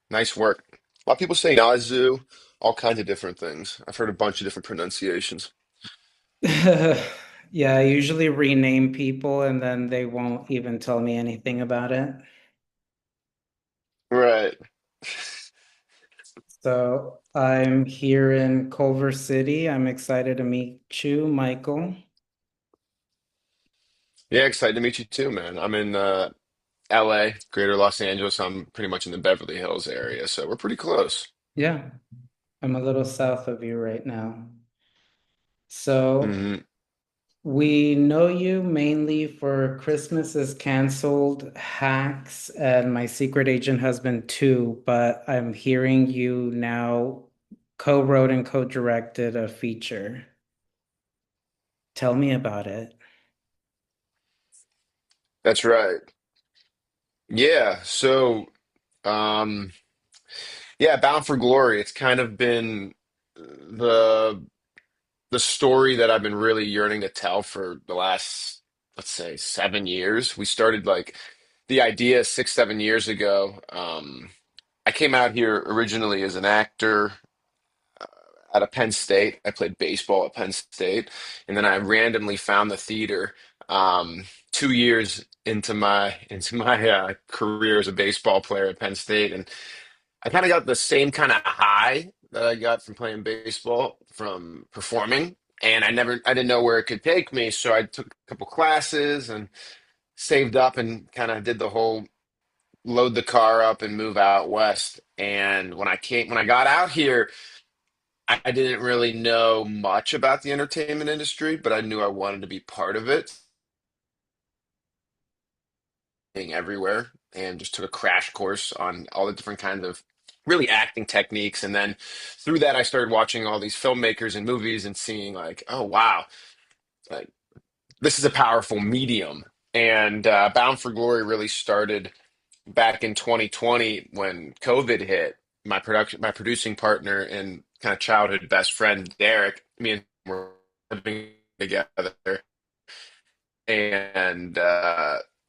Nice work. A lot of people say Naizu, all kinds of different things. I've heard a bunch of different pronunciations. Yeah, I usually rename people and then they won't even tell me anything about it. Right. So I'm here in Culver City. I'm excited to meet you, Michael. Yeah, excited to meet you too, man. I'm in LA, Greater Los Angeles. I'm pretty much in the Beverly Hills area, so we're pretty close. Yeah, I'm a little south of you right now. So Hmm. we know you mainly for Christmas is Canceled, Hacks, and My Secret Agent Husband 2, but I'm hearing you now co-wrote and co-directed a feature. Tell me about it. That's right. Yeah, so um yeah, Bound for Glory. It's kind of been the the story that I've been really yearning to tell for the last, let's say, 7 years. We started like the idea 6, 7 years ago. I came out here originally as an actor out of Penn State. I played baseball at Penn State, and then I randomly found the theater 2 years into my career as a baseball player at Penn State, and I kind of got the same kind of high that I got from playing baseball from performing. And I didn't know where it could take me. So I took a couple classes and saved up and kind of did the whole load the car up and move out west. And when I got out here, I didn't really know much about the entertainment industry, but I knew I wanted to be part of it, being everywhere, and just took a crash course on all the different kinds of really acting techniques. And then through that, I started watching all these filmmakers and movies and seeing like, oh wow, like this is a powerful medium. And Bound for Glory really started back in 2020 when COVID hit. My producing partner and kind of childhood best friend, Derek, me and him were living together, and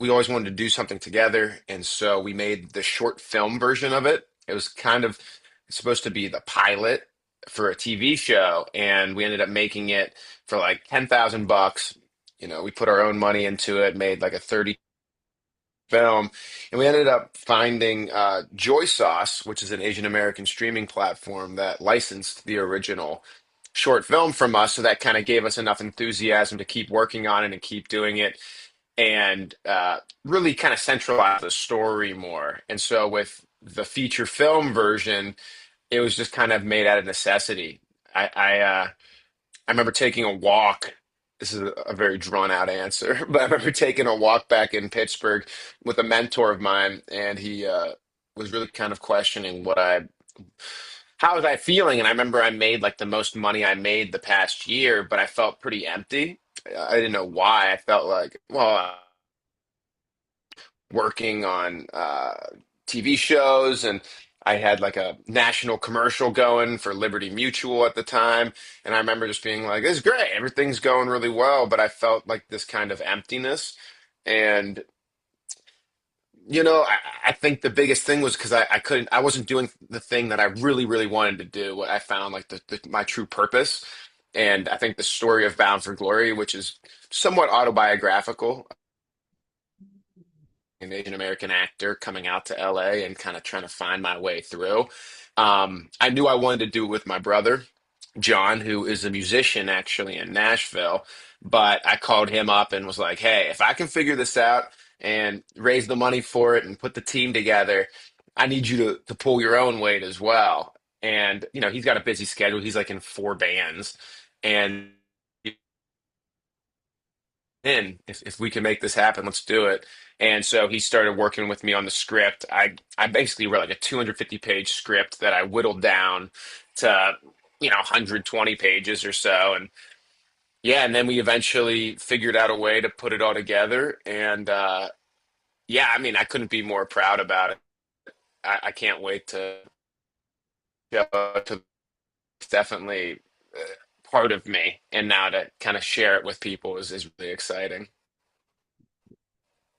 we always wanted to do something together. And so we made the short film version of it. It was kind of supposed to be the pilot for a TV show, and we ended up making it for like 10,000 bucks. We put our own money into it, made like a 30 film, and we ended up finding Joy Sauce, which is an Asian American streaming platform that licensed the original short film from us. So that kind of gave us enough enthusiasm to keep working on it and keep doing it, and really kind of centralize the story more. And so with the feature film version, it was just kind of made out of necessity. I remember taking a walk. This is a very drawn out answer, but I remember taking a walk back in Pittsburgh with a mentor of mine, and he was really kind of questioning how was I feeling? And I remember I made like the most money I made the past year, but I felt pretty empty. I didn't know why. I felt like, well, working on TV shows, and I had like a national commercial going for Liberty Mutual at the time. And I remember just being like, "This is great, everything's going really well," but I felt like this kind of emptiness. And I think the biggest thing was because I wasn't doing the thing that I really, really wanted to do. What I found like my true purpose. And I think the story of Bound for Glory, which is somewhat autobiographical, an Asian American actor coming out to LA and kind of trying to find my way through. I knew I wanted to do it with my brother, John, who is a musician actually in Nashville. But I called him up and was like, hey, if I can figure this out and raise the money for it and put the team together, I need you to pull your own weight as well. And, he's got a busy schedule. He's like in four bands. And if we can make this happen, let's do it. And so he started working with me on the script. I basically wrote like a 250-page script that I whittled down to 120 pages or so. And yeah, and then we eventually figured out a way to put it all together. And yeah, I mean, I couldn't be more proud about it. I can't wait to show it to. It's definitely part of me, and now to kind of share it with people is really exciting.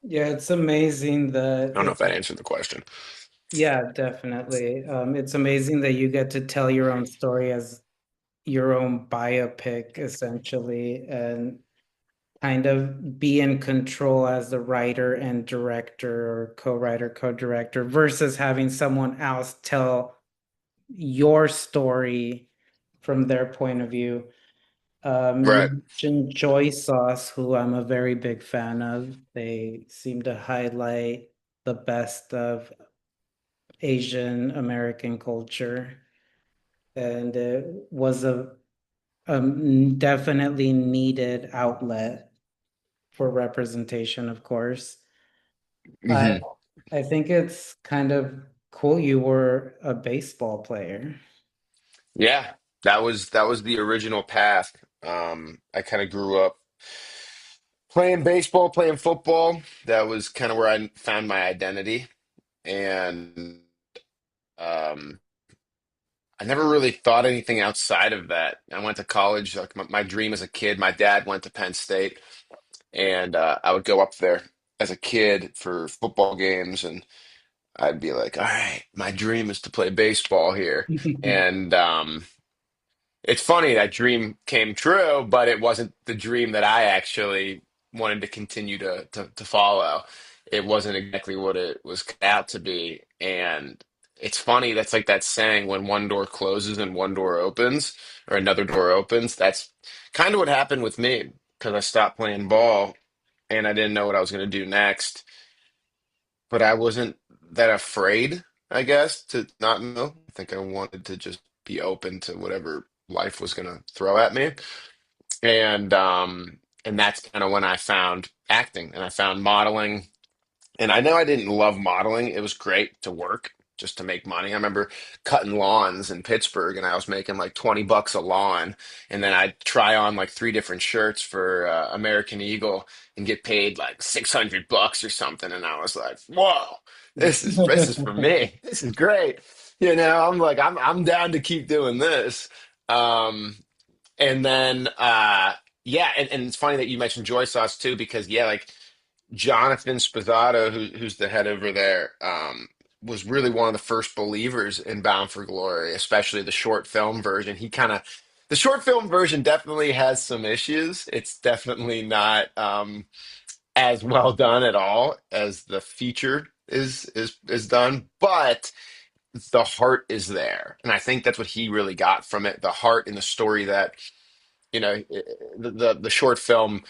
Yeah, it's amazing I that don't know if it's that answered the question. Yeah, definitely. It's amazing that you get to tell your own story as your own biopic, essentially, and kind of be in control as the writer and director or co-writer, co-director versus having someone else tell your story from their point of view. You Right. mentioned Joy Sauce, who I'm a very big fan of. They seem to highlight the best of Asian American culture, and it was a definitely needed outlet for representation, of course. I Hmm. I think it's kind of cool you were a baseball player. Yeah, that was the original path. I kind of grew up playing baseball, playing football. That was kind of where I found my identity, and um, I never really thought anything outside of that. I went to college. Like my dream as a kid, my dad went to Penn State, and I would go up there as a kid for football games, and I'd be like, "All right, my dream is to play baseball here," and it's funny that dream came true, but it wasn't the dream that I actually wanted to continue to follow. It wasn't exactly what it was cut out to be. And it's funny, that's like that saying, when one door closes and one door opens, or another door opens. That's kind of what happened with me because I stopped playing ball and I didn't know what I was going to do next. But I wasn't that afraid, I guess, to not know. I think I wanted to just be open to whatever life was going to throw at me. And that's kind of when I found acting and I found modeling. And I know I didn't love modeling. It was great to work just to make money. I remember cutting lawns in Pittsburgh and I was making like 20 bucks a lawn. And then I'd try on like three different shirts for American Eagle and get paid like 600 bucks or something. And I was like, whoa, this is for me. This is great. I'm like, I'm down to keep doing this. Um, and then yeah, and it's funny that you mentioned Joy Sauce too, because yeah, like Jonathan Spizzato, who's the head over there, was really one of the first believers in Bound for Glory, especially the short film version. The short film version definitely has some issues. It's definitely not as well done at all as the feature is done, but the heart is there, and I think that's what he really got from it, the heart in the story that the short film,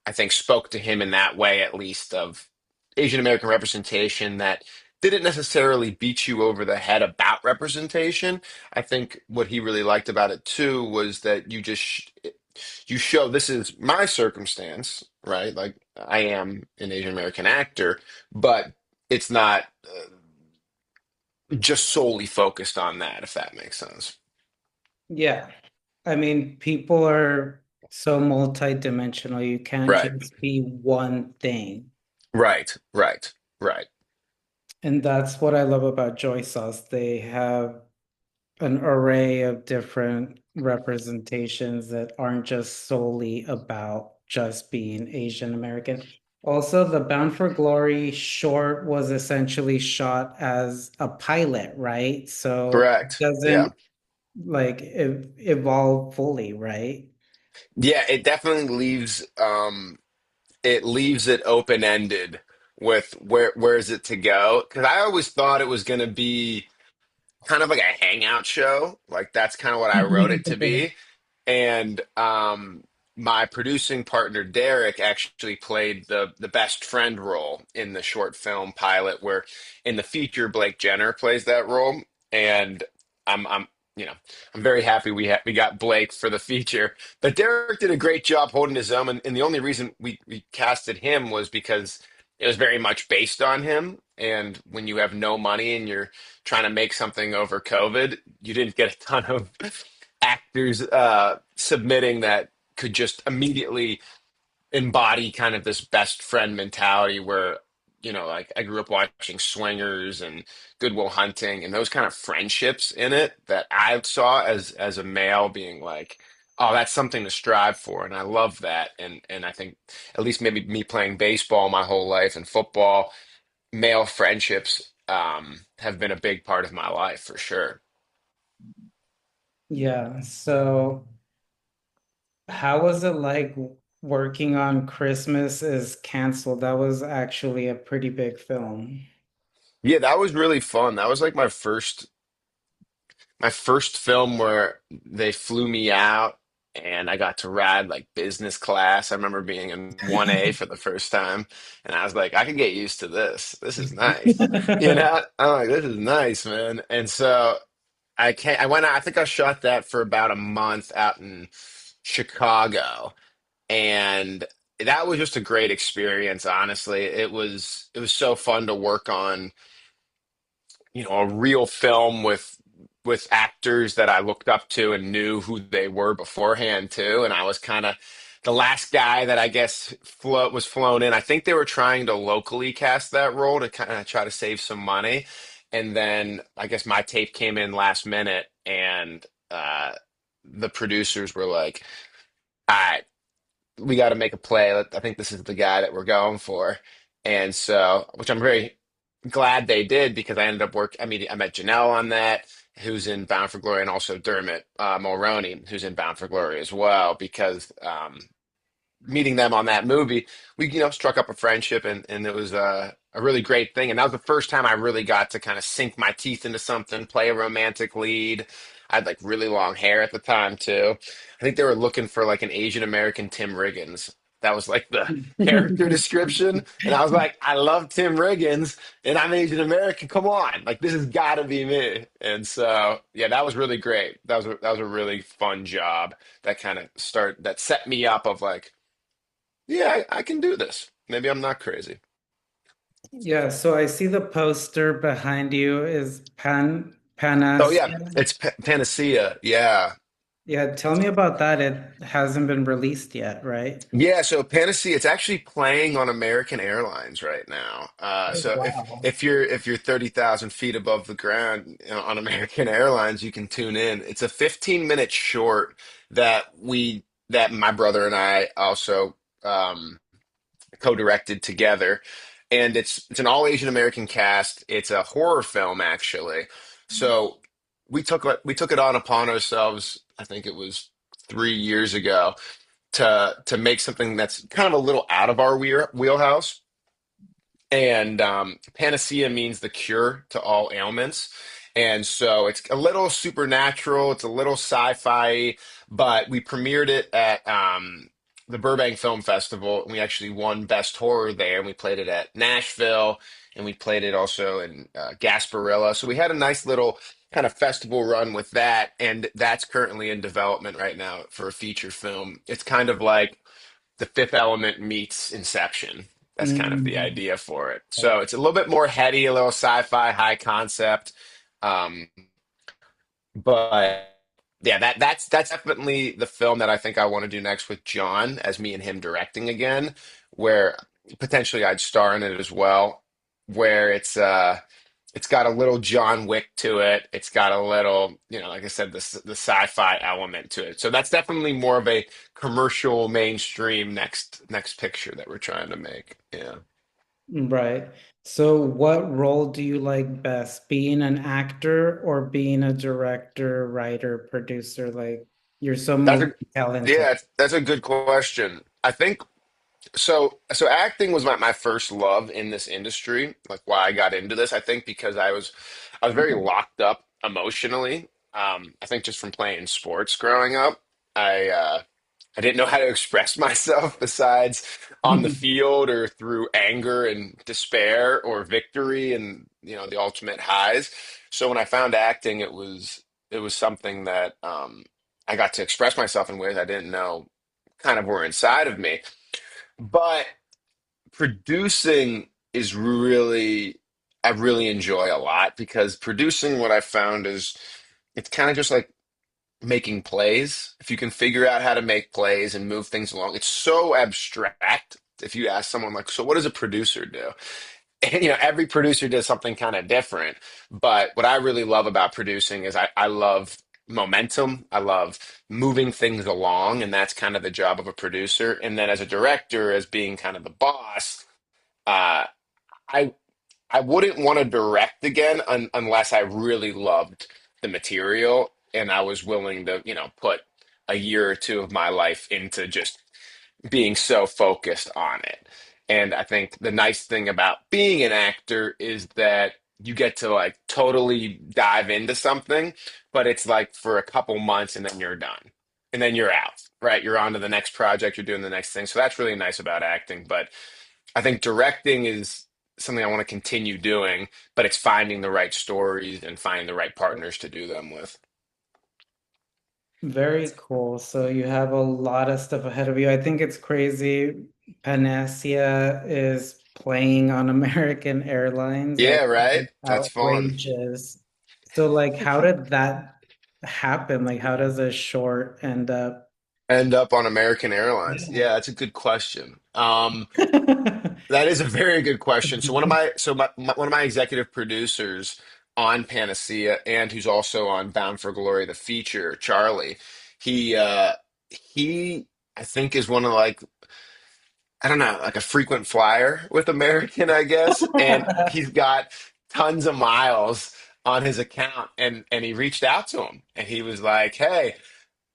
I think, spoke to him in that way, at least, of Asian American representation that didn't necessarily beat you over the head about representation. I think what he really liked about it too was that you show this is my circumstance, right? Like I am an Asian American actor, but it's not just solely focused on that, if that makes sense. Yeah. I mean, people are so multidimensional. You can't Right, just be one thing. right, right, right. And that's what I love about Joy Sauce. They have an array of different representations that aren't just solely about just being Asian American. Also, the Bound for Glory short was essentially shot as a pilot, right? So it Correct. Yeah. doesn't like evolve fully, right? Yeah, it definitely leaves it open-ended with where is it to go? Because I always thought it was going to be kind of like a hangout show. Like that's kind of what I wrote it to be. And my producing partner Derek actually played the best friend role in the short film pilot, where in the feature Blake Jenner plays that role. And I'm you know I'm very happy we got Blake for the feature. But Derek did a great job holding his own, and the only reason we casted him was because it was very much based on him. And when you have no money and you're trying to make something over COVID, you didn't get a ton of actors submitting that could just immediately embody kind of this best friend mentality where, like I grew up watching Swingers and Good Will Hunting and those kind of friendships in it that I saw as a male being like, oh, that's something to strive for. And I love that. And I think at least maybe me playing baseball my whole life and football, male friendships have been a big part of my life for sure. Yeah. So how was it like working on Christmas is Canceled? That was actually a pretty big film. Yeah, that was really fun. That was like my first film where they flew me out and I got to ride like business class. I remember being in 1A for the first time and I was like, I can get used to this. This is nice. You know, I'm like, this is nice, man. And so I went out, I think I shot that for about a month out in Chicago. And that was just a great experience, honestly. It was so fun to work on, a real film with actors that I looked up to and knew who they were beforehand too. And I was kind of the last guy that I guess was flown in. I think they were trying to locally cast that role to kind of try to save some money. And then I guess my tape came in last minute, and the producers were like, "All right, we got to make a play. I think this is the guy that we're going for." And so, which I'm very glad they did because I ended up I mean, I met Janelle on that, who's in Bound for Glory, and also Dermot Mulroney, who's in Bound for Glory as well, because meeting them on that movie, we struck up a friendship, and it was a really great thing. And that was the first time I really got to kind of sink my teeth into something, play a romantic lead. I had like really long hair at the time too. I think they were looking for like an Asian American Tim Riggins. That was like the character description. And I was like, I love Tim Riggins and I'm Asian American. Come on. Like this has got to be me. And so, yeah, that was really great. That was a really fun job that set me up of like, yeah, I can do this. Maybe I'm not crazy. Yeah, so I see the poster behind you is Oh yeah, Panacea. it's Panacea. Yeah. Yeah, tell me about that. It hasn't been released yet, right? Yeah, so Panacea, it's actually playing on American Airlines right now. Oh, So if wow. if you're if you're 30,000 feet above the ground, on American Airlines, you can tune in. It's a 15-minute short that my brother and I also co-directed together, and it's an all Asian American cast. It's a horror film actually. So we took it on upon ourselves. I think it was 3 years ago to make something that's kind of a little out of our wheelhouse. And panacea means the cure to all ailments. And so it's a little supernatural, it's a little sci-fi, but we premiered it at the Burbank Film Festival, and we actually won Best Horror there. And we played it at Nashville, and we played it also in Gasparilla. So we had a nice little kind of festival run with that, and that's currently in development right now for a feature film. It's kind of like the Fifth Element meets Inception. That's kind of the Mm. idea for it. So it's a little bit more heady, a little sci-fi, high concept. Um, but yeah, that's definitely the film that I think I want to do next with John, as me and him directing again, where potentially I'd star in it as well, where it's got a little John Wick to it. It's got a little, like I said, the sci-fi element to it. So that's definitely more of a commercial mainstream next picture that we're trying to make. Yeah. Right. So what role do you like best? Being an actor or being a director, writer, producer? Like you're so That's a multi-talented. yeah, that's a good question. I think so acting was my first love in this industry, like why I got into this, I think because I was very locked up emotionally. I think just from playing sports growing up. I didn't know how to express myself besides on the field or through anger and despair or victory and the ultimate highs. So when I found acting, it was something that I got to express myself in ways I didn't know kind of were inside of me. But producing is really I really enjoy a lot because producing what I found is it's kind of just like making plays. If you can figure out how to make plays and move things along, it's so abstract. If you ask someone like, so what does a producer do? And every producer does something kind of different. But what I really love about producing is I love momentum. I love moving things along, and that's kind of the job of a producer. And then as a director, as being kind of the boss, uh, I I wouldn't want to direct again unless I really loved the material and I was willing to, put a year or two of my life into just being so focused on it. And I think the nice thing about being an actor is that you get to like totally dive into something, but it's like for a couple months and then you're done. And then you're out, right? You're on to the next project, you're doing the next thing. So that's really nice about acting. But I think directing is something I want to continue doing, but it's finding the right stories and finding the right partners to do them with. Very cool. So you have a lot of stuff ahead of you. I think it's crazy. Panacea is playing on American Airlines. Yeah, right? It's That's fun. outrageous. So like how did that happen? Like how does a short end up? End up on American Airlines? Yeah. Yeah, that's a good question. That is a very good question. So one of my executive producers on Panacea and who's also on Bound for Glory, the feature, Charlie, he he I think is one of like I don't know, like a frequent flyer with American, I guess. And he's got tons of miles on his account and he reached out to him and he was like, "Hey,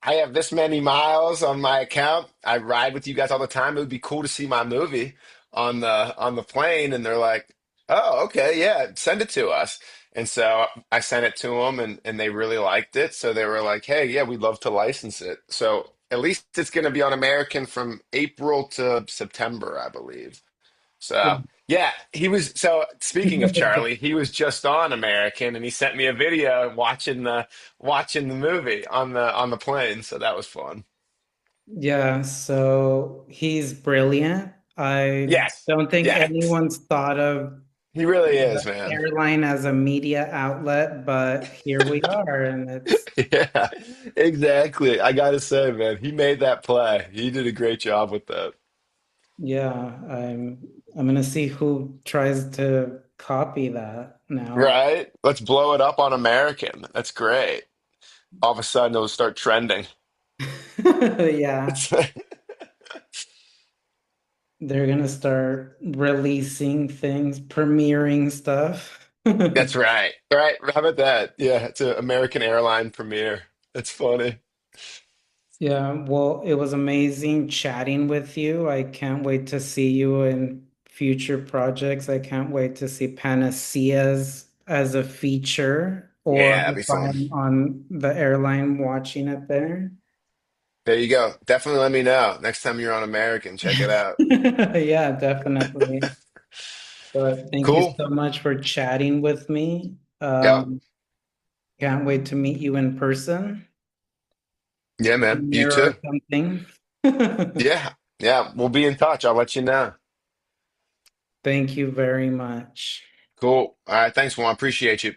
I have this many miles on my account. I ride with you guys all the time. It would be cool to see my movie on the plane." And they're like, "Oh, okay, yeah, send it to us." And so I sent it to them, and they really liked it. So they were like, "Hey, yeah, we'd love to license it." So at least it's going to be on American from April to September, I believe. So yeah, he was. So speaking of Charlie, he was just on American, and he sent me a video watching the movie on the plane. So that was fun. Yeah, so he's brilliant. I Yes, don't think yes, anyone's thought of he really the is, man. airline as a media outlet, but here we are, and it's Yeah, exactly. I gotta say, man, he made that play. He did a great job with that. yeah, I'm gonna see who tries to copy that now. Right? Let's blow it up on American. That's great. All of a sudden, it'll start trending. Yeah, they're gonna start releasing things, premiering stuff. That's right. Right. How about that? Yeah, it's an American airline premiere. That's funny. Yeah, well, it was amazing chatting with you. I can't wait to see you in future projects. I can't wait to see Panaceas as a feature or Yeah, that'd be if fun. I'm on the airline watching it there. There you go. Definitely let me know next time you're on American. Check it out. Yeah, definitely. But thank you Cool. so much for chatting with me. Yep. Can't wait to meet you in person, Yeah, man. You premiere or too. something. Yeah. Yeah. We'll be in touch. I'll let you know. Thank you very much. Cool. All right. Thanks, Juan. Appreciate you.